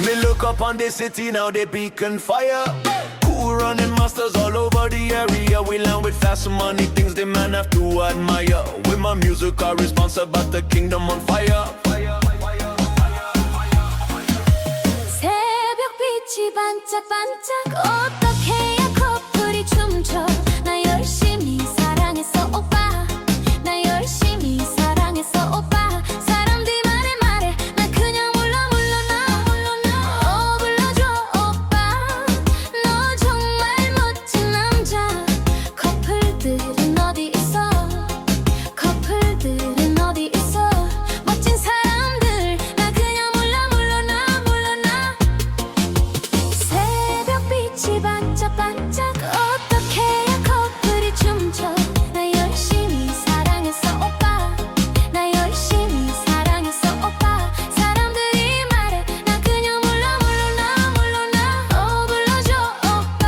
Me look up on the city now, they beacon fire. Cool running masters all over the area. We land with fast money, things the man have to admire. With my music, I responsible, but the kingdom on fire. 새벽빛이 반짝반짝 어떻게 해야 커플이 춤춰 나 열심히 사랑했어 오빠 나 열심히 사랑했어 오빠 사람들이 말해 나 그냥 몰라 나 불러줘 오빠 너 정말 멋진 남자 커플들은 어디 있어 커플들은 어디 있어 멋진 사람들 나 그냥 몰라 나 새벽빛이 반짝반짝 어떻게 해야 커플이 춤춰 나 열심히 사랑했어 오빠 나 열심히 사랑했어 오빠 사람들이 말해 나 그냥 몰라 나 불러줘 오빠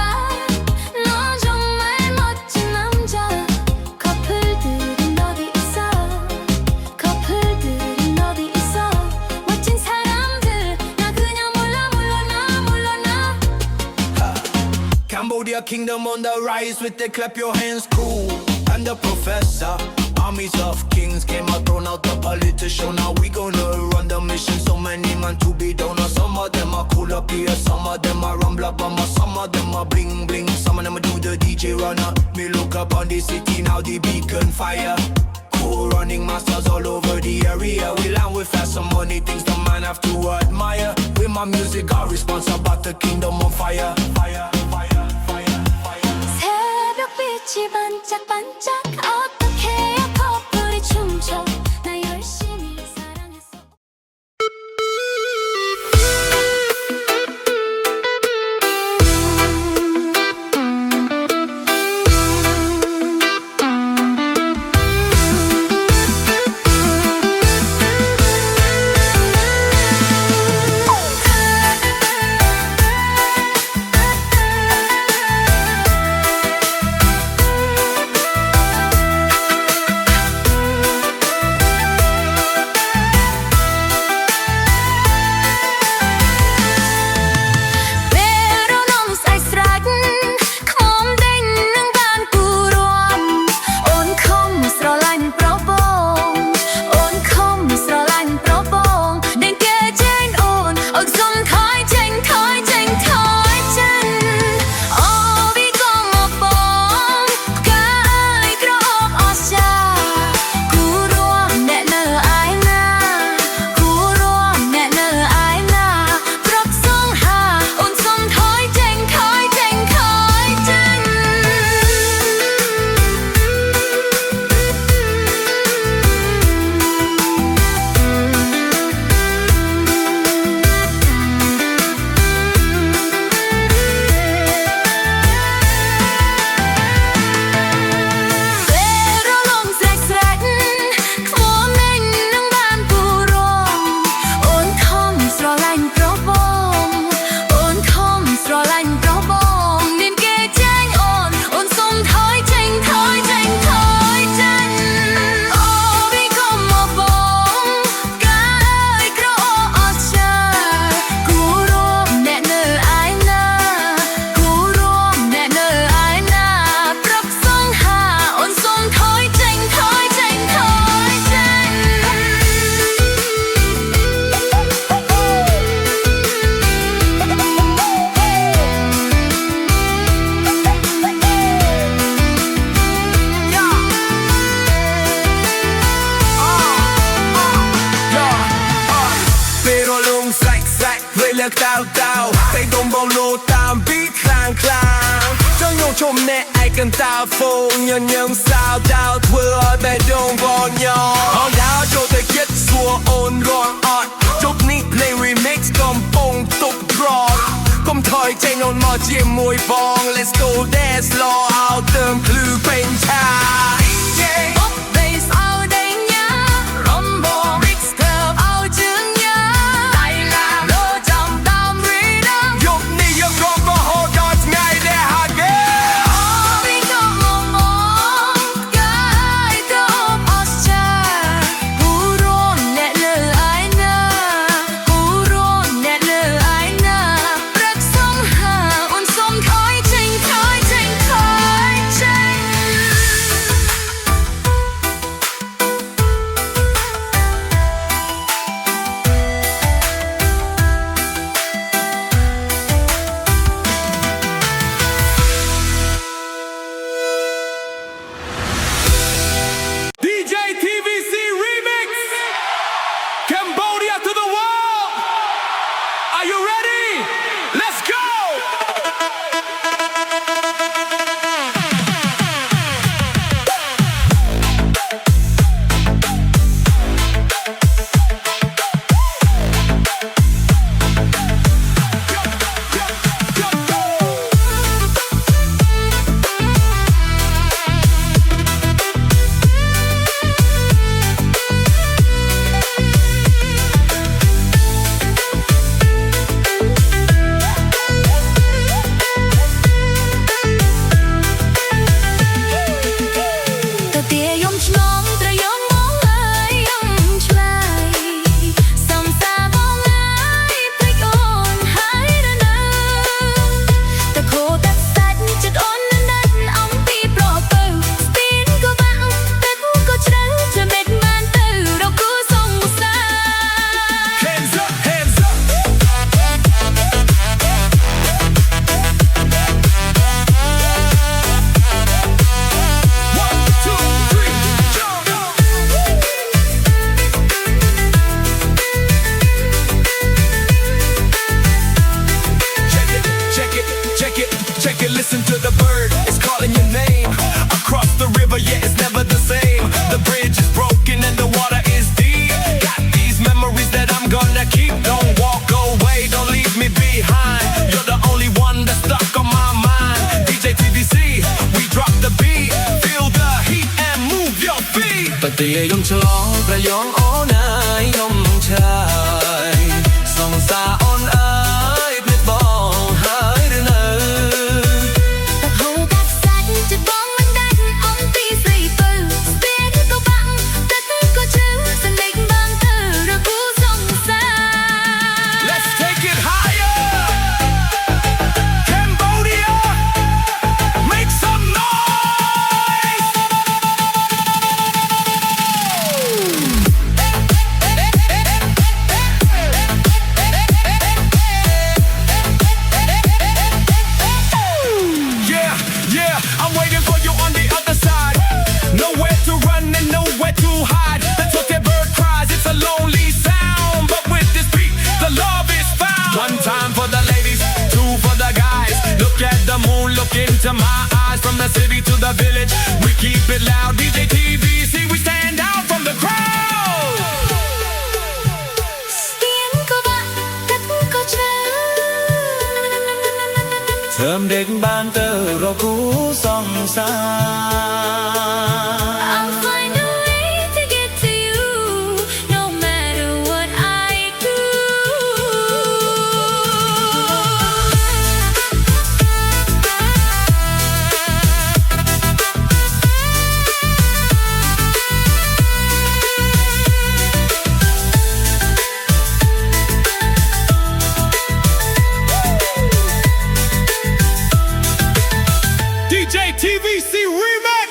너 정말 멋진 남자 커플들은 어디 있어 커플들은 어디 있어 멋진 사람들 나 그냥 몰라 나 Cambodia kingdom on the rise with the clap your hands cool. And the professor, armies of kings came out, thrown out the politician. Now we gonna run the mission. So many man to be down. Some of them are cool up here, some of them are rumble bummer, some of them are bling bling, some of them do the DJ runner. Me look up on the city now, the beacon fire. Cool running masters all over the area. We land with fast some money, things the man have to admire. With my music, I responsible, but the kingdom on fire. 새벽빛이 반짝반짝 어떻게 해야 커플이 춤춰 나 열심히 사랑했어 Tao tay đồng bầu lô tam biết khang khang cho nhau chôm nè ai cần tao phô nhân nhân sao tao thưa tay đồng bầu nhau họ đã cho tay kết xua ôn loạn ọt chúc ní play remix cầm bông tục rock cầm thời tranh ôn mò chia mùi bong let's go dance lo ao tơm khư bên cha I you listen to the bird, it's calling your name. Across the river, yeah, it's never the same. The bridge is broken and the water is deep. Got these memories that I'm gonna keep. Don't walk away, don't leave me behind. You're the only one that's stuck on my mind. DJ TVC, we drop the beat. Feel the heat and move your feet. ปฏิยงฉลองประยองโอ้นายยมชายส่องสาอ่อนเอ้ยไม่บอกหายหรือเนอ Tập hồ cắt sạch cho bóng mình đánh ôm tí dây bờ biết câu băng tất có chữ dần định băng từ rồi cú sông xa. Let's take it higher. Cambodia, make some noise. Yeah, yeah, I'm waiting for you on the other side. Nowhere to run and nowhere to hide. That's what that bird cries, it's a lonely sound. But with this beat, the love is found. One time for the ladies, two for the guys. Look at the moon, look into my eyes. From the city to the village, we keep it loud. DJ TVC, we stand out from the crowd. Tiếng câu bạn tất có chữ. เทิมเด็กบ้านเตอรอกูส่องสา I'll find a way to get to you, no matter what I do. DJ TVC Remix.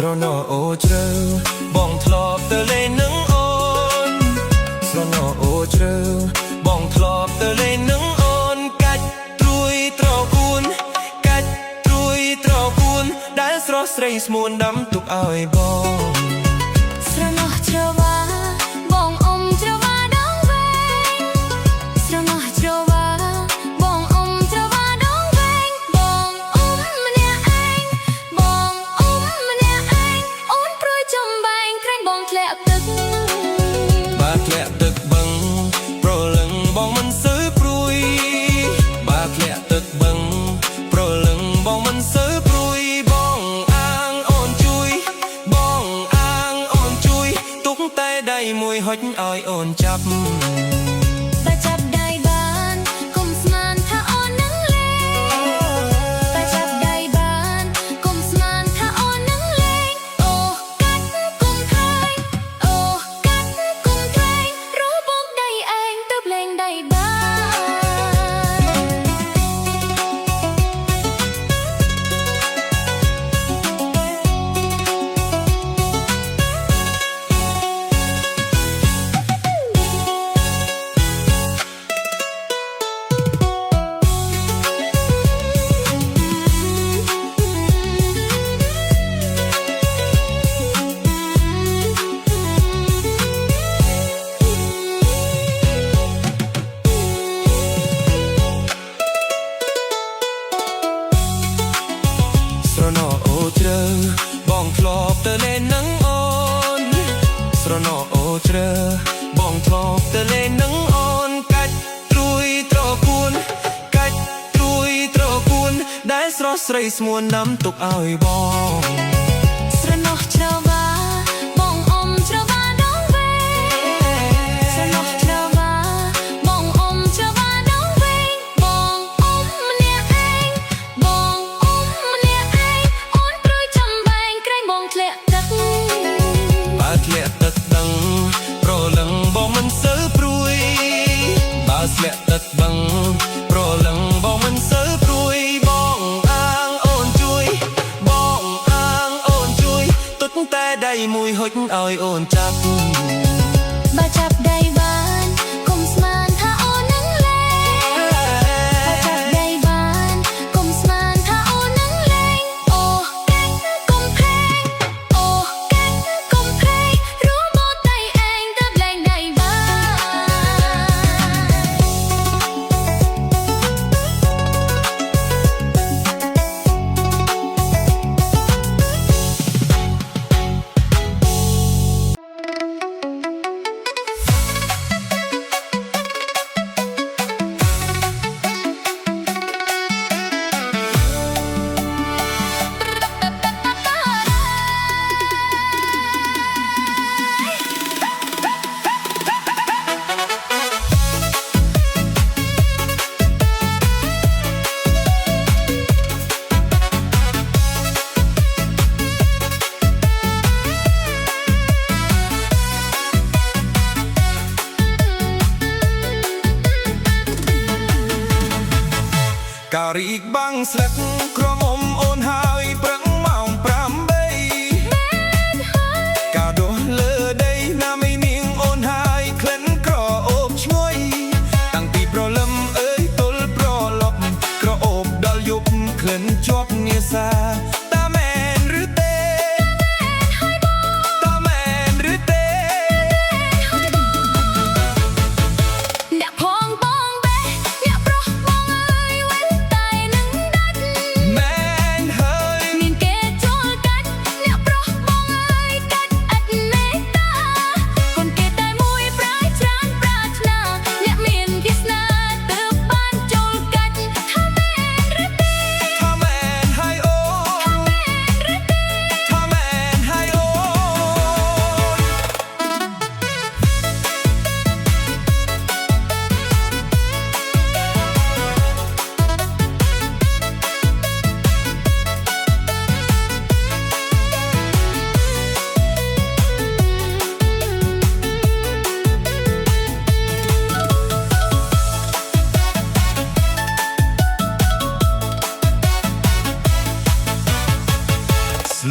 ស្រណោអូជ្រៅបងធ្លាប់ទៅលេងនឹងអូនស្រណោអូជ្រៅបងធ្លាប់ទៅលេងនឹងអូនកាច់ត្រួយត្រកួនកាច់ត្រួយត្រកួនដែលស្រស់ស្រីស្មួនដាំទុកឲ្យបងស្រណោះច្រវាបងអ៊ំច្រវាដងវែងស្រណោះច្រវាបងអ៊ំច្រវាដងវែងបងអ៊ំម្នាក់ឯងបងអ៊ំម្នាក់ឯងអូនព្រួយចំបែងក្រែងបងធ្លាក់ទឹកបាទធ្លាក់ទឹកបឹងប្រលឹងបងមិនសូវព្រួយបាទធ្លាក់ទឹកបឹងប្រលឹងបងមិនសូវព្រួយបងអាងអូនជួយបងអាងអូនជួយទុកតែដៃមួយហុចឲ្យអូនចាប់បើចាប់ដៃបានកុំស្មានថាអូននឹងលេងបើចាប់ដៃបានកុំស្មានថាអូននឹងលេងអូកាត់កុំថែងអូកាត់កុំថែងរស់បុកដៃឯងទៅលេងដៃបានស្រណោអូជ្រៅបងធ្លាប់ទៅលេងនឹងអូនស្រណោអូជ្រៅបងធ្លាប់ទៅលេងនឹងអូនកាច់ត្រួយត្រកួនកាច់ត្រួយត្រកួនដែលស្រស់ស្រីស្មួនដាំទុកឲ្យបងស្រណោះច្រវាបងអ៊ំច្រវាដងវែងស្រណោះច្រវាបងអ៊ំច្រវាដងវែងបងអ៊ំម្នាក់ឯងបងអ៊ំម្នាក់ឯងអូនព្រួយចំបែងក្រែងបងធ្លាក់ទឹកបើធ្លាក់ទឹកដឹងប្រលឹងបងមិនសូវព្រួយបើធ្លាក់ទឹកបឹងប្រលឹងបងមិនសូវព្រួយបងអាងអូនជួយបងអាងអូនជួយទុកតែដៃមួយហុចឲ្យអូនចាប់បើចាប់ដៃបានកុំស្មានថាអូននឹងលេងបើចាប់ដៃបានកុំស្មានថាអូននឹងលេងអូកាច់កុំផែងអូកាច់កុំផែងរួមបត់ដៃឯងទៅលេងដៃបានការីកបាំងស្លឹកក្រមុំអូនហើយព្រឹកម៉ោង8កាដុះលើដីណាមីនាងអូនហើយក្លិនក្រអូបឈ្ងុយតាំងពីប្រលឹមអើយទល់ប្រឡប់ក្រអូបដល់យប់ក្លិនជាប់ងាសាតាមែនឬទេតាមែនឬទេអ្នកផងបងបេះអ្នកប្រុសបងអើយវិញតែនឹងដាច់មែនហ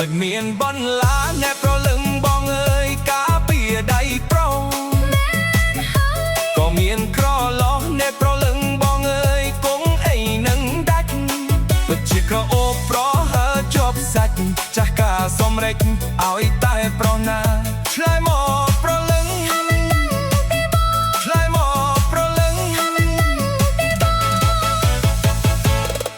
lực miền bon lá nè pro lưng bong ơi cá bìa đầy pro có miền cro lo nè pro lưng bong ơi cũng ấy nâng đách bật chiếc cro ô pro hơ chộp sạch chắc cả xóm rách áo y tai pro na lại mò pro lưng lại mò pro lưng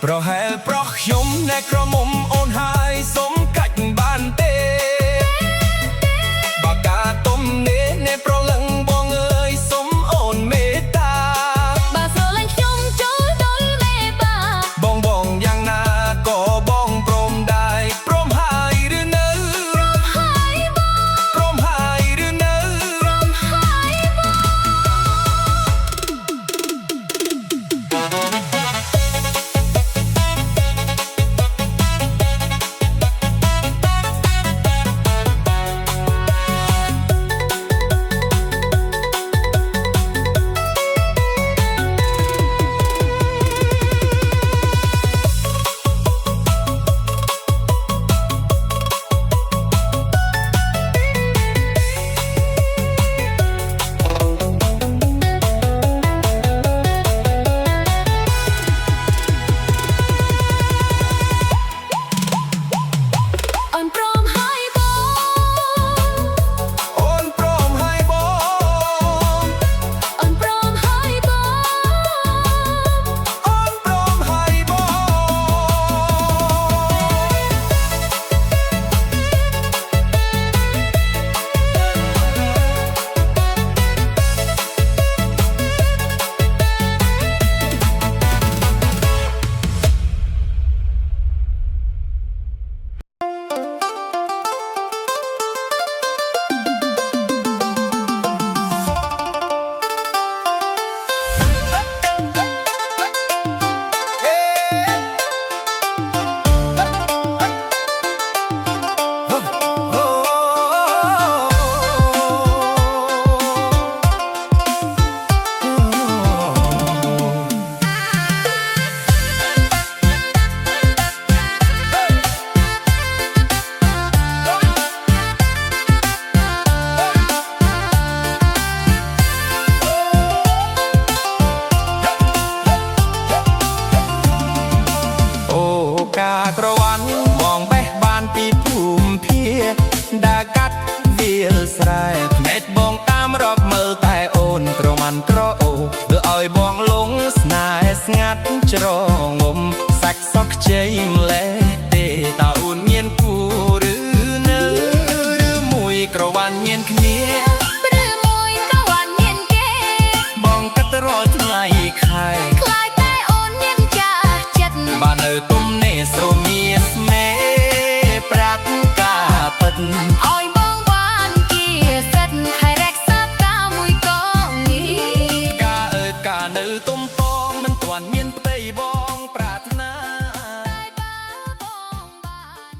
pro hel pro nhôm nè cro mồm ôn hai xóm cách bàn tê bà cả tôm nế nè pro lưng bong ơi xóm ôn mê ta bà sơ lanh nhung chối đôi mê bà bong bong yang na có bong prom đai prom hai đứa nữ prom hai đứa nữ ơn prom hai bông ôn prom hai bong ơn prom hai bông ôn prom hai bong cảក្រវ៉ាន់បងបេះបានពីភូមិភាដើរកាត់វាលស្រែភ្នែកបងតាមរាប់មើលតែអូនក្រមិនក្រអូធ្វើឲ្យបងលងស្នេហ៍ស្ងាត់ច្រងំសាច់សក់ខ្ចីម្លេះទេតើអូនមានគូឬនៅឬមួយក្រវ៉ាន់មានគ្នា ឬមួយក៏វ៉ាន់មានគេ បងកាត់រាល់ថ្ងៃខែ ខ្លាយតែអូនមានចាស់ចិត្ត បាននៅទុំនេះស្រមៀស្នេហ៍ប្រាក់ការពិត អោយបងបានគៀសិតហើយរក្សាតាមួយកងនេះ ការអើយការនៅទុំតងមិនទាន់មានផ្ទៃបងប្រាថ្នា តែបើបងបាន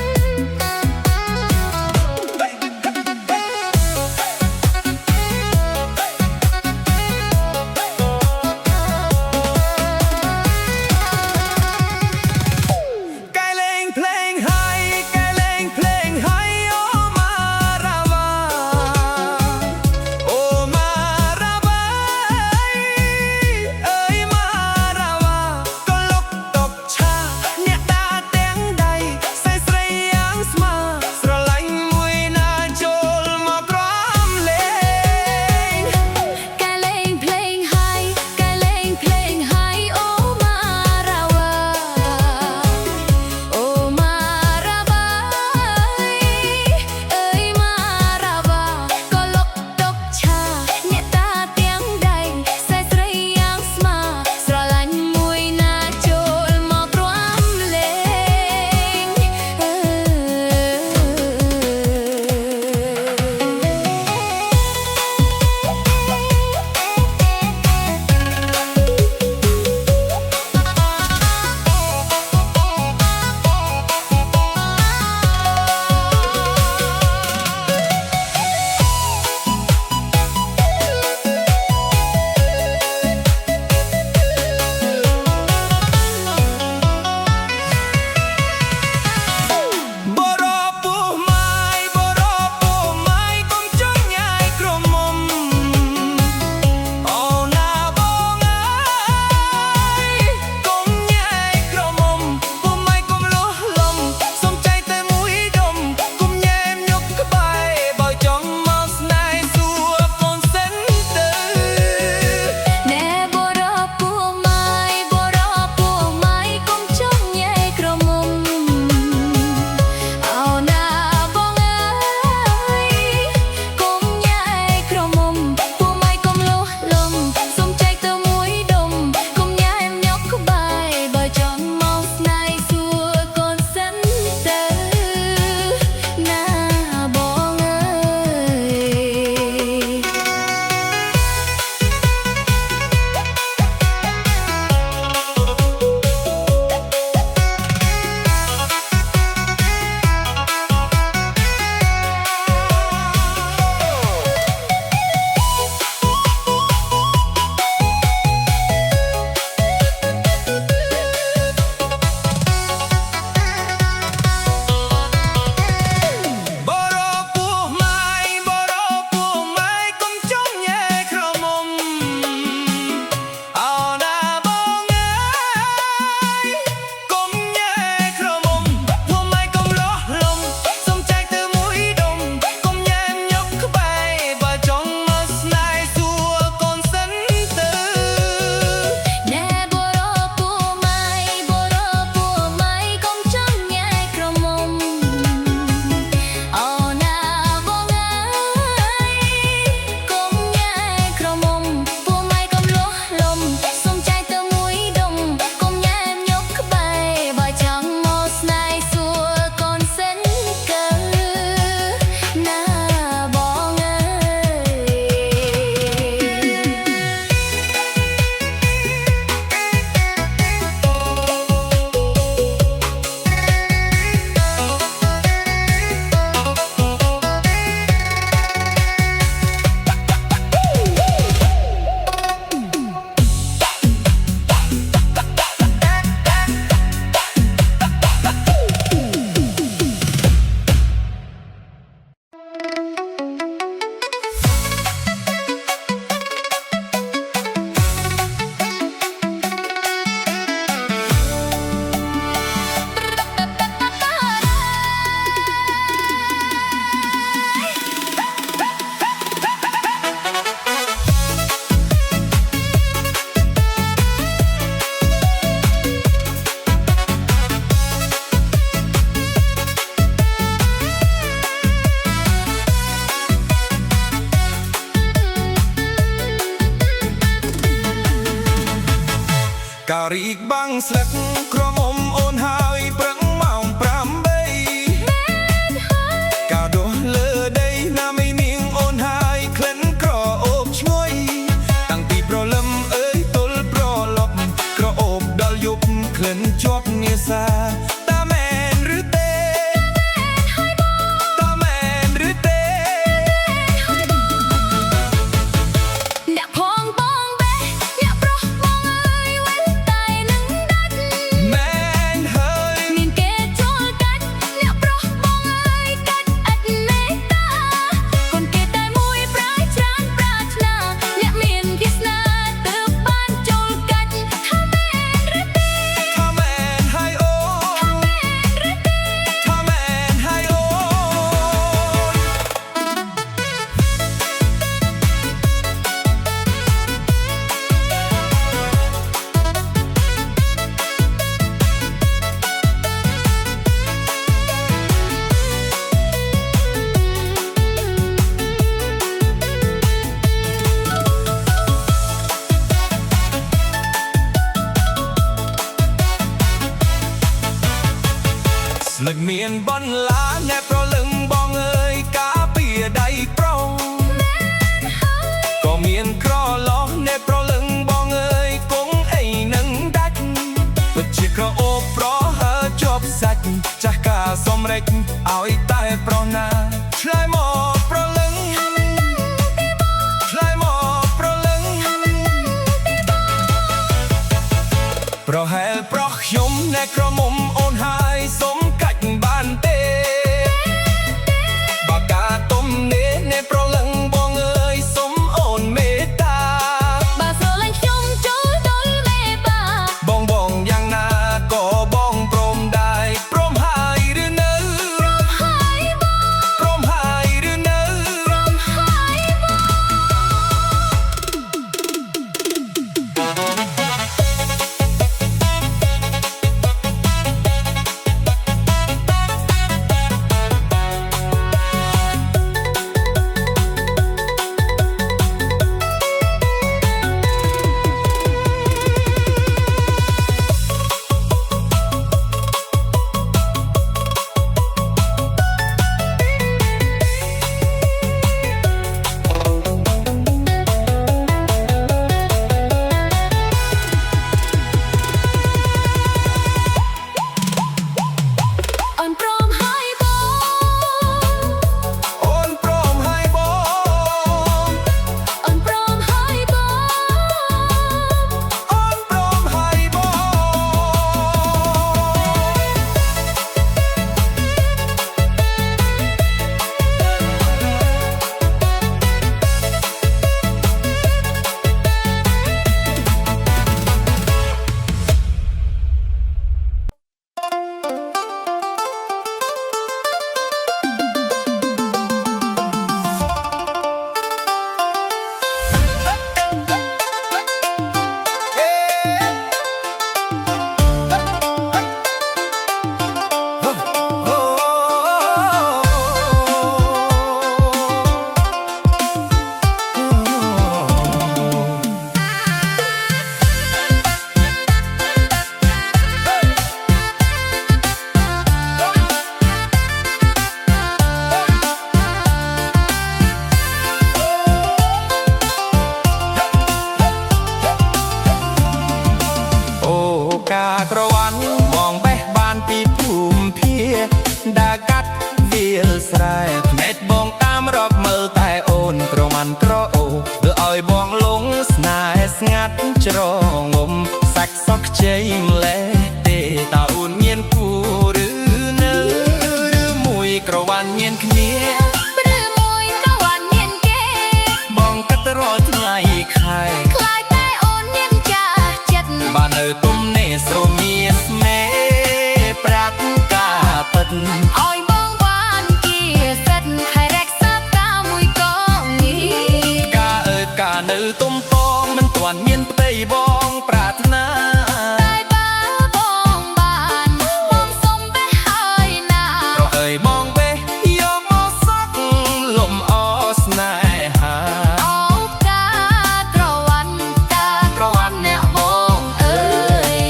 អ ស្លឹកក្រមុំអូនហើយប្រឹងម៉ោង8កាដួសលើដីណាមីនាងអូនហើយក្លិនក្រអូបឈ្ងុយតាំងពីប្រលឹមអើយទល់ប្រឡប់ក្រអូបដល់យប់ក្លិនជាប់ងាសាតាមែនឬទេតាមែនឬទេ អ្នកផងបងបេះអ្នកប្រុសបងអើយវិញតែនឹងដាច់ មែនហើយ មានគេចូលកាច់អ្នកប្រុសបងអើយកាច់ឥតមេត្តាកូនគេតែមួយប្រាយច្រើនប្រាថ្នាអ្នកមានគេស្នាទើបបានចូលកាច់ថាមែនឬទេ ថាមែនហើយអូនថាមែនហើយអូន ស្លឹកមានបន្លាអ្នកប្រលឹងបងអើយការពារដៃប្រុសក៏មានក្រឡោះអ្នកប្រលឹងបងអើយគង់អីនឹងដាច់ពិតជាក្រអូបប្រហើជាប់សាច់ចាស់ការសំរេចឲ្យតែប្រុសណាឆ្លើយមកប្រលឹងឆ្លើយមកប្រលឹងប្រហែលប្រុសខ្ញុំអ្នកក្រមុំអូនហើយសុំកាច់បានទេបើកាទុំនេះអ្នកប្រលឹងបងអើយសុំអូនមេត្តា បើស្រឡាញ់ខ្ញុំចូលដល់មេបា បងយ៉ាងណាក៏បងព្រមដែរព្រមហើយឬនៅ ហើយបង ព្រមហើយឬនៅ ហើយបង អូនព្រមហើយបង អូនព្រមហើយបង អូនព្រមហើយបង អូនព្រមហើយបង អូការក្រវ៉ាន់បងបេះបានពីភូមិភាដើរកាត់វាលស្រែភ្នែកបងតាមរាប់មើលតែអូនក្រមិនក្រអូធ្វើឲ្យបងលងស្នេហ៍ស្ងាត់ច្รงំសាច់សក់ខ្ចីម្លេះទេតើអូនមានគូឬនៅឬមួយក្រវ៉ាន់មានគ្នា ព្រឺមួយក៏វ៉ាន់មានគេ បងកាត់រាល់ថ្ងៃខែ ខ្លាចតែអូនមានចាស់ចិត្ត បាននៅទុំនេះស្រមៀនស្នេហ៍ប្រាក់ការពិត អោយបងបានគៀសិតហើយរក្សាការមួយកងនេះ ការអើយការនៅទុំតងមិនទាន់មានផ្ទៃបងប្រាថ្នា តែបើបងបានបងសុំបេះហើយណា ប្រអើយបងបេះយកមកសក់លំអស្នេហា អូតាក្រវ៉ាន់អ្នកបងអើយ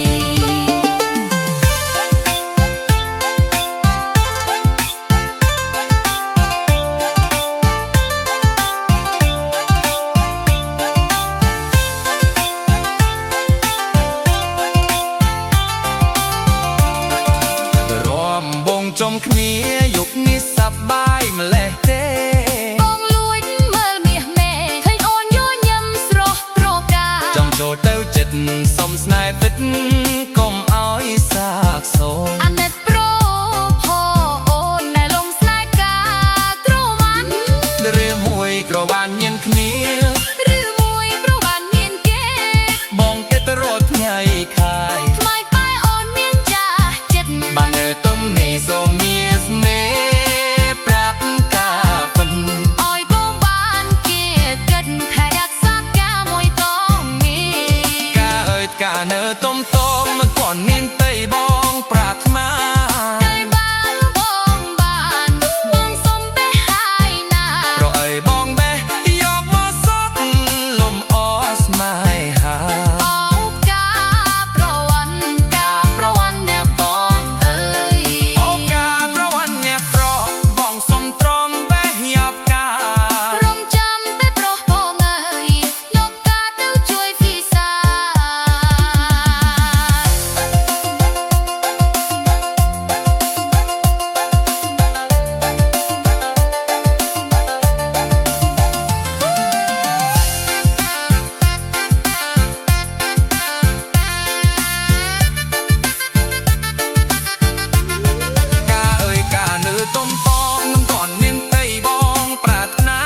ยุคนี้สบายมาแล้วเต้ បងលួចមើលមាសមេឃើញអូនយញឹមស្រស់ត្រកា ចង់ចូលទៅចិត្តសុំស្នេហ៍ពិតកុំឲ្យសាកសោ អាណិតប្រផអូនណែលងស្នេហ៍កាត្រវ៉ាន់ ឬមួយក៏បានញៀនគ្នា ឬមួយប្របានមានគេ បងគេទៅរត់ថ្ងៃខាយ ថ្មៃប៉ែអូនមានចាស់ចិត្ត បាននៅទំនេរសូមមានស្នេហ៍ប្រាប់ការពិន អោយបងបានគេគិតថែរក្សាការមួយតមី ការអើយការនៅទំតមមិនទាន់មានទេបងប្រាថ្នា តែបានបងបានបងសុំបេះហើយណា ប្រអើយបងបេះយកមកសត់លំអស្នេហា អោការប្រវ័ណ្ណអ្នកបងអើយ អូការប្រវ័ណ្ណអ្នកប្របងសុំត្រង់បេះយ៉ាប់ការ រំចាំតែប្រុសបងអើយយកការទៅជួយវិសា ការអើយការនៅទំតមមិនទាន់មានទេបងប្រាថ្នា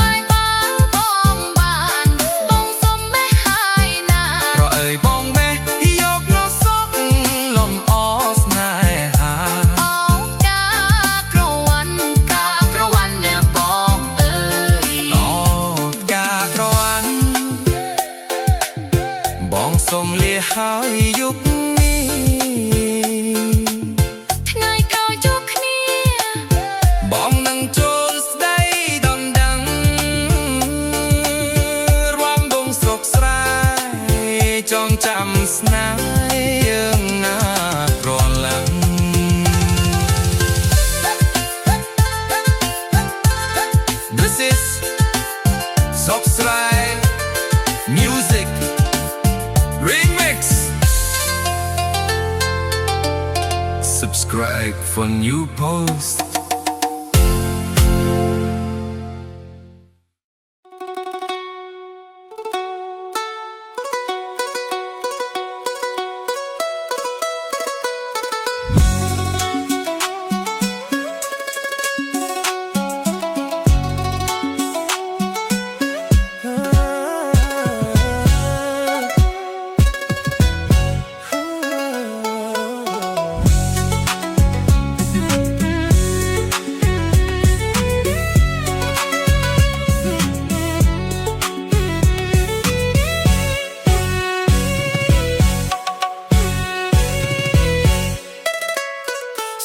ហើយបានបងបានបងសុំបេះហើយណា ប្រអើយបងបេះយកមកសក់លំអស្នេហា អោការប្រវ័ណ្ណអ្នកបងអើយ អូការប្រវ័ណ្ណបងសុំលាហើយយុគនេះ ថ្ងៃក្រោយជួបគ្នា បងនឹងចូលស្ដីដំដឹងរំបងសុខស្រ័យចងចាំស្នេហ៍យើងណាក្រឡាំ This is សុខស្រ័យ Music Remix Subscribe for new posts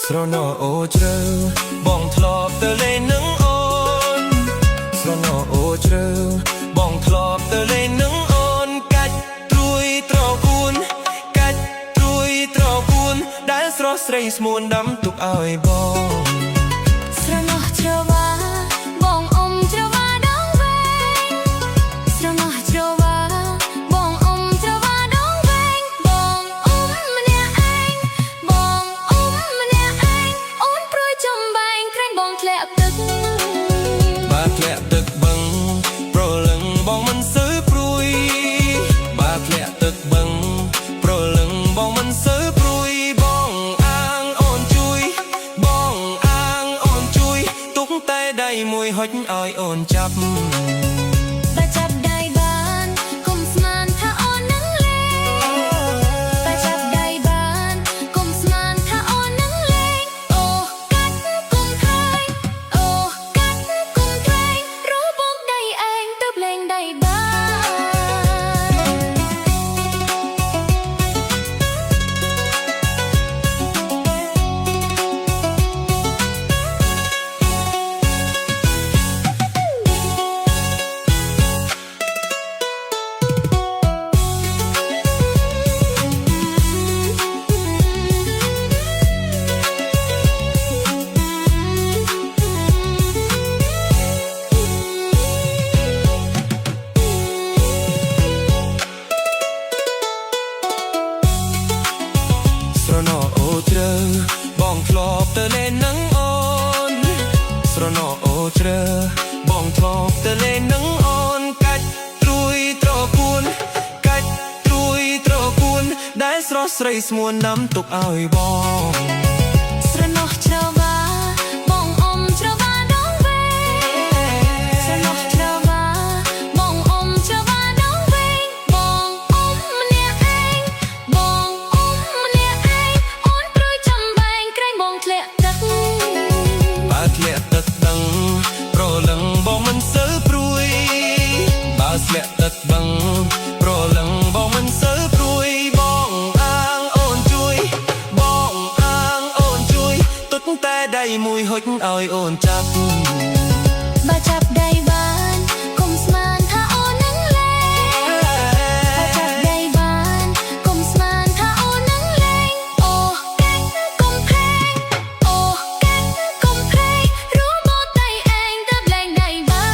ស្រណោអូជ្រៅបងធ្លាប់ទៅលេងនឹងអូនស្រណោអូជ្រៅបងធ្លាប់ទៅលេងនឹងអូនកាច់ត្រួយត្រកួនកាច់ត្រួយត្រកួនដែលស្រស់ស្រីស្មួនដាំទុកឲ្យបង ស្រណោះច្រវាបងអ៊ំច្រវាដងវែងស្រណោះច្រវាបងអ៊ំច្រវាដងវែងបងអ៊ំម្នាក់ឯងបងអ៊ំម្នាក់ឯងអូនព្រួយចំបែងក្រែងបងធ្លាក់ទឹក បាទធ្លាក់ទឹកបឹងប្រលឹងបងមិនសូវព្រួយបាទធ្លាក់ទឹកបឹងប្រលឹងបងមិនសូវព្រួយបងអាងអូនជួយបងអាងអូនជួយទុកតែដៃមួយហុចឲ្យអូនចាប់ បើចាប់ដៃបានកុំស្មានថាអូននឹងលេងបើចាប់ដៃបានកុំស្មានថាអូននឹងលេងអូកាត់គុំថែងអូកាត់គុំថែងរੂបងដៃឯងទៅលេងដៃបាន ក ស្រណោអូជ្រើបងធ្លាប់ទៅលេងនឹងអូនកាច់ត្រួយត្រកួនកាច់ត្រួយត្រកួនដែលស្រស់ស្រីស្មួនដាំទុកឲ្យបង ស្រណោះច្រវាបងអមច្រវាដងវែងស្រណោះច្រវាបងអមច្រវាដងវែងបងអមម្នាក់ឯងបងអមម្នាក់ឯងអូនព្រួយចំបែងក្រែងបងធ្លាក់ទឹក បើធ្លាក់ទឹកដឹងប្រលឹងបងមិនសូវព្រួយបើធ្លាក់ទឹកដឹងប្រលឹងបងមិនសូវព្រួយបងអាងអូនជួយបងអាងអូនជួយទុតតែដៃមួយហុចឲ្យអូនចាប់ បើចាប់ដៃបានកុំស្មានថាអូននឹងលេងបើចាប់ដៃបានកុំស្មានថាអូននឹងលេងអូកាច់កុំព្រេងអូកាច់កុំព្រេងរួមបត់ដៃឯងទៅលេងដៃបា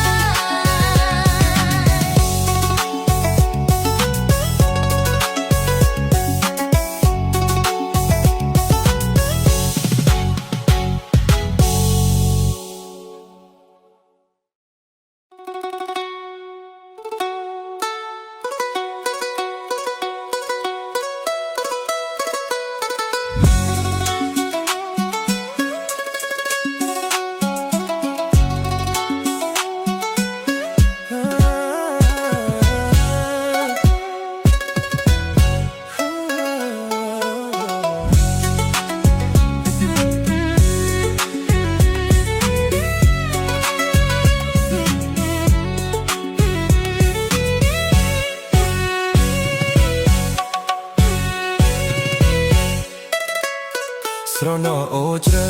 ស្រណោអូជ្រៅ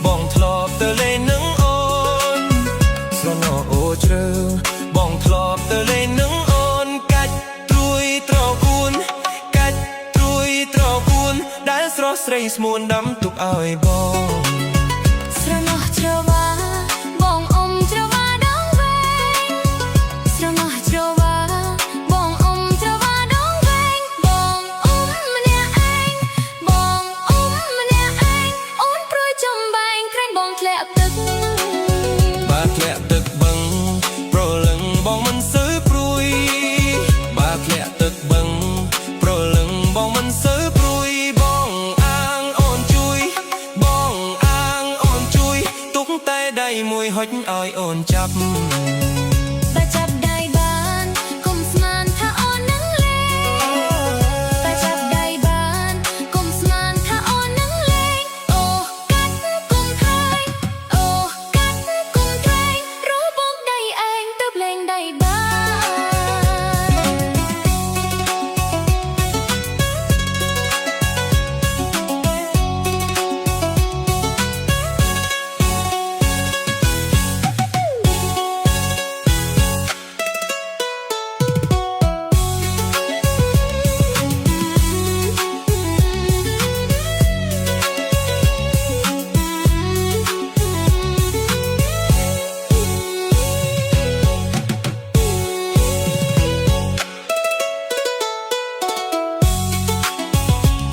បងធ្លាប់ទៅលេងនឹងអូនស្រណោអូជ្រៅបងធ្លាប់ទៅលេងនឹងអូនកាច់ត្រួយត្រកួនកាច់ត្រួយត្រកួនដែលស្រស់ស្រីស្មួនដាំទុកឲ្យបង ស្រណោះច្រវាបងអមច្រវាដងវែងស្រណោះច្រវាបងអមច្រវាដងវែងបងអមម្នាក់ឯងបងអមម្នាក់ឯងអូនព្រួយចំបែងក្រែងបងធ្លាក់ទឹក បើធ្លាក់ទឹកបឹងប្រលឹងបងមិនសូវព្រួយបើធ្លាក់ទឹកបឹងប្រលឹងបងមិនសូវព្រួយបងអាងអូនជួយបងអាងអូនជួយទុកតែដៃមួយហុចឲ្យអូនចាប់ បើចាប់ដៃបានកុំស្មានថាអូននឹងលេងបើចាប់ដៃបានកុំស្មានថាអូននឹងលេងអូកាច់កុំព្រេងអូកាច់កុំព្រេងរួបកដៃឯងទៅលេងដៃបា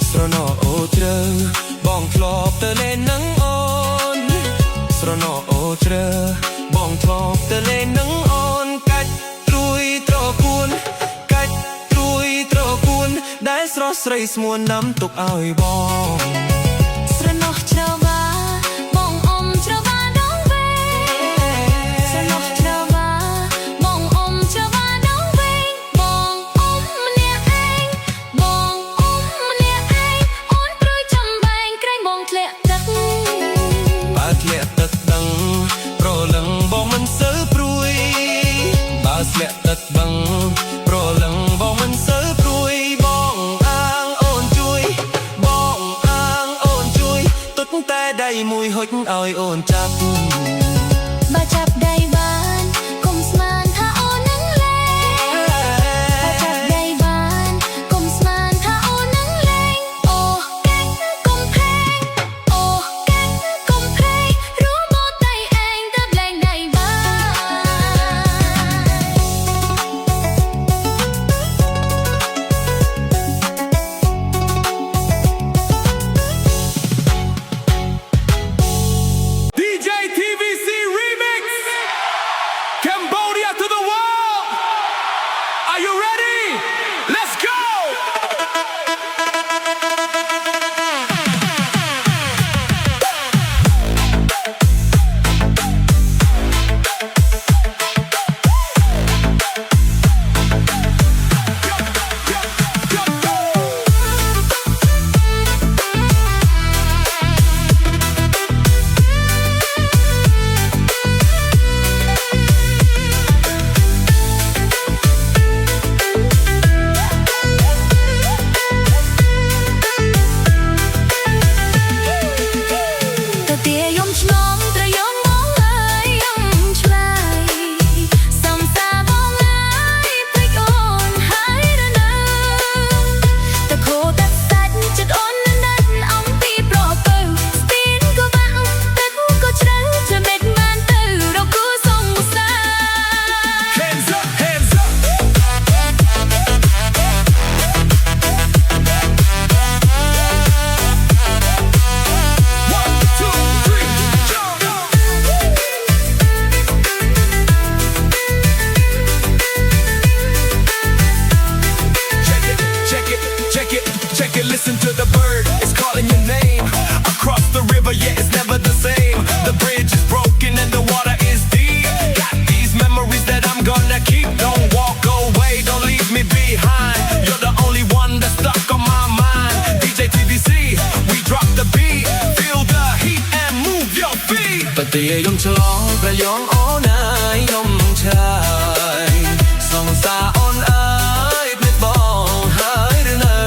ស្រណោអូជ្រៅបងធ្លាប់ទៅលេងនឹងអូនស្រណោអូជ្រៅបងធ្លាប់ទៅលេងនឹងអូនកាច់ត្រួយត្រកួនកាច់ត្រួយត្រកួនដែលស្រស់ស្រីស្មួនដាំទុកឲ្យបង ស្រណោះច្រវាបងអមច្រវាដងវែងស្រណោះច្រវាបងអមច្រវាដងវែងបងអមម្នាក់ឯងបងអមម្នាក់ឯងអូនព្រួយចំបែងក្រែងបងធ្លាក់ទឹក បើធ្លាក់ទឹកដឹងប្រលឹងបងមិនសូវព្រួយបើធ្លាក់ទឹកដឹងប្រលឹងបងមិនសូវព្រួយបងអាងអូនជួយបងអាងអូនជួយទុតតែដៃមួយហុចឲ្យអូនចាប់ បើចាប់ដៃបានកុំស្មានថាអូននឹងលេងបើចាប់ដៃបានកុំស្មានថាអូននឹងលេងអូកាច់កុំព្រេងអូកាច់កុំព្រេងរួមបត់ដៃឯងទៅលេងដៃបា DJ TV ปฏิยมฉลองประยองอ้อนายยมชายส่องสาอ่อนอายเพชรบองหายหรือเนอ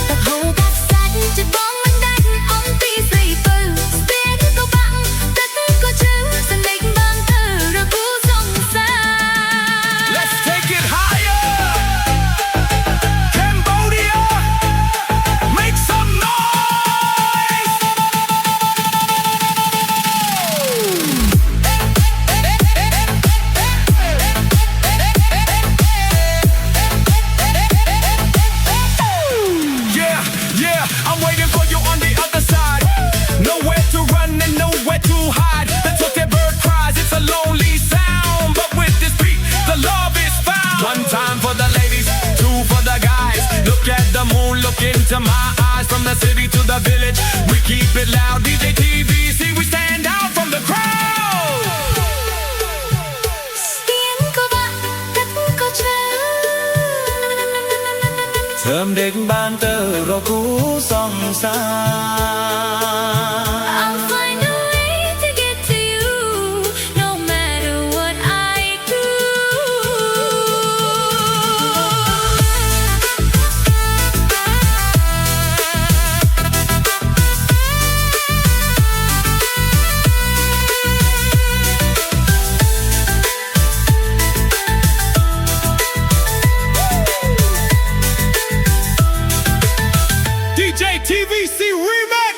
tập hồ cắt sạch chợt bóng anh đắt ông tí xây phừ biết câu băng tất có chữ dần định băng thử rồi cú sông xa. Let's take it higher Cambodia Make some noise Yeah, yeah, I'm waiting for you on the other side Nowhere to run and nowhere to hide The Tote bird cries, it's a lonely sound But with this beat, the love is found One time for the ladies, two for the guys Look at the moon, look into my eyes From the city to the village, we keep it loud DJ TVC, we stand out from the crowd tiếng của bạn tất có chữ เทอมเด็กบ้านเตอรอคูส่องสา I'll find a way to get to you no matter what I do. DJ TVC Remix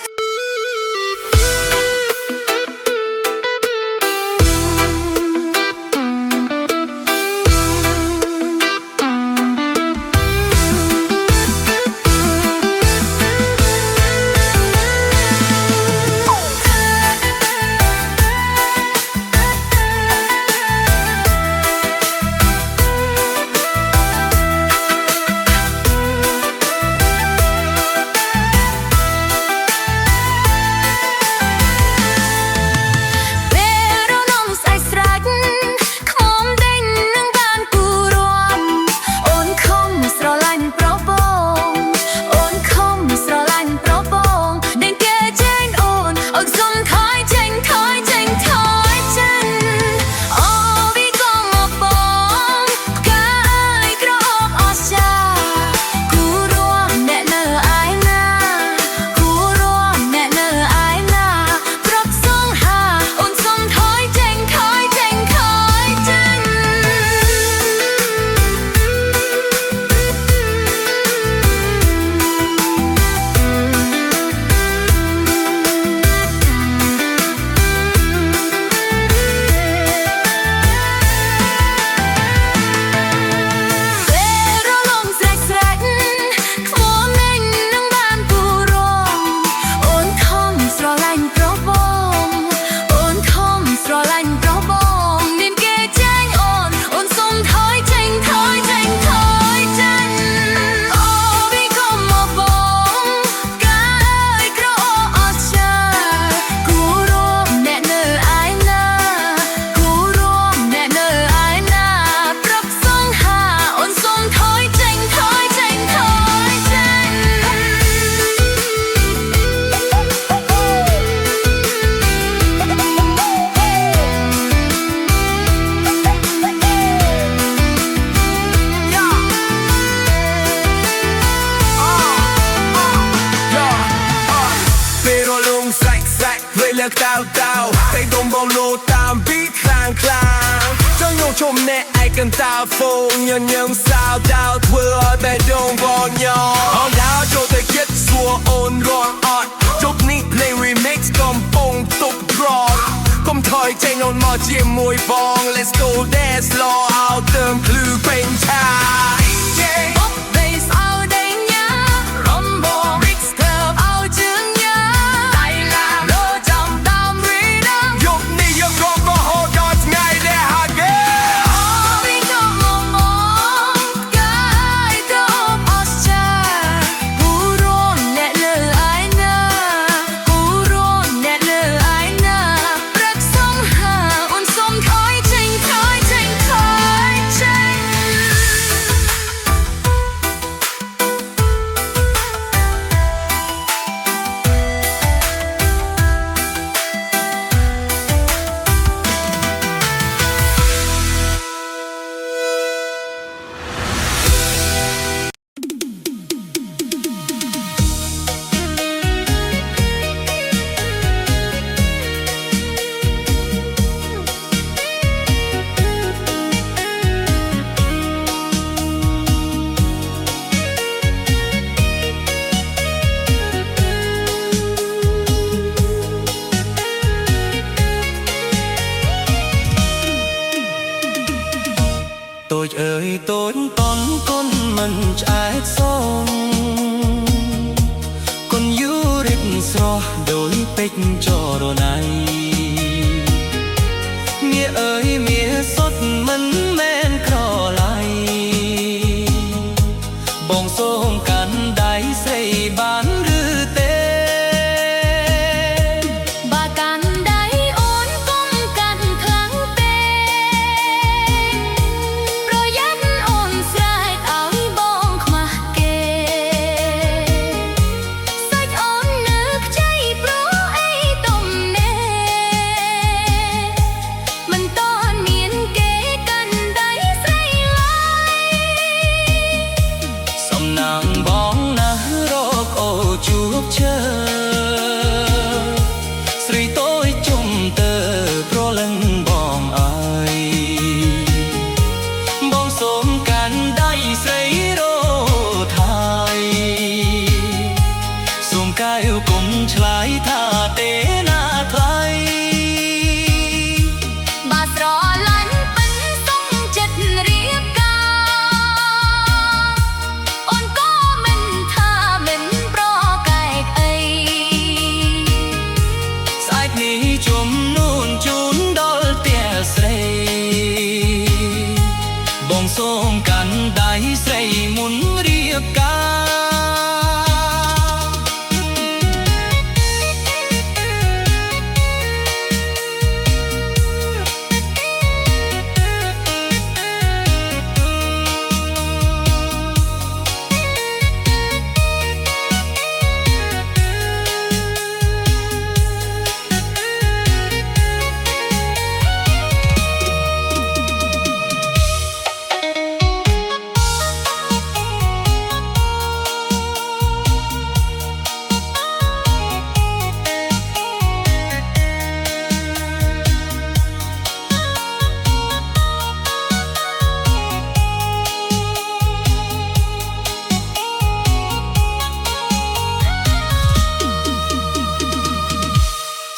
ลือกดาวតែដុំបងលោតាមពីខាងខ្លាំងចង់យកជុំអ្នកឯកន្តើហ្វូងញញឹមសាវដៅធ្វើឲ្យបេះដូងបងញ៉អងដៅចូលទៅគិតសួរអូនរងអត់ជប់នេះ play remix កំពុងទប់ក្រត់កុំថយចេញអូនមកជាមួយបង Let's go dance slow ឲ្យទៅភ្លឺពេញឆាយ Hãy subscribe cho kênh Ghiền Mì Gõ để không bỏ lỡ tối con mình trái sông con du rít xò đôi bích cho đồ này mía ơi mía sốt mình men cỏ lại bông sông cắn đáy xây bán rư tê bà cắn đáy ôn con cắn kháng tê rồi dắt ôn sài áo bông mà kê sách ôn nước chay pro ấy tôm nè mình ton miền kế cắn đáy xây lại sông nàng bóng na rok ô chuốc chờ sri tôi chung tơ pro lưng bong ai bong sôm can đáy xây rô thai sôm ca yêu cùng trái tha tế na thay bà sro lánh bánh sông chật riêng ca ôn có mình tha mình pro cài ấy sai thì chùm nôn chún đol tia srei bong sôm can đáy xây muốn riêng ca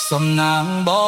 sông nàng bóng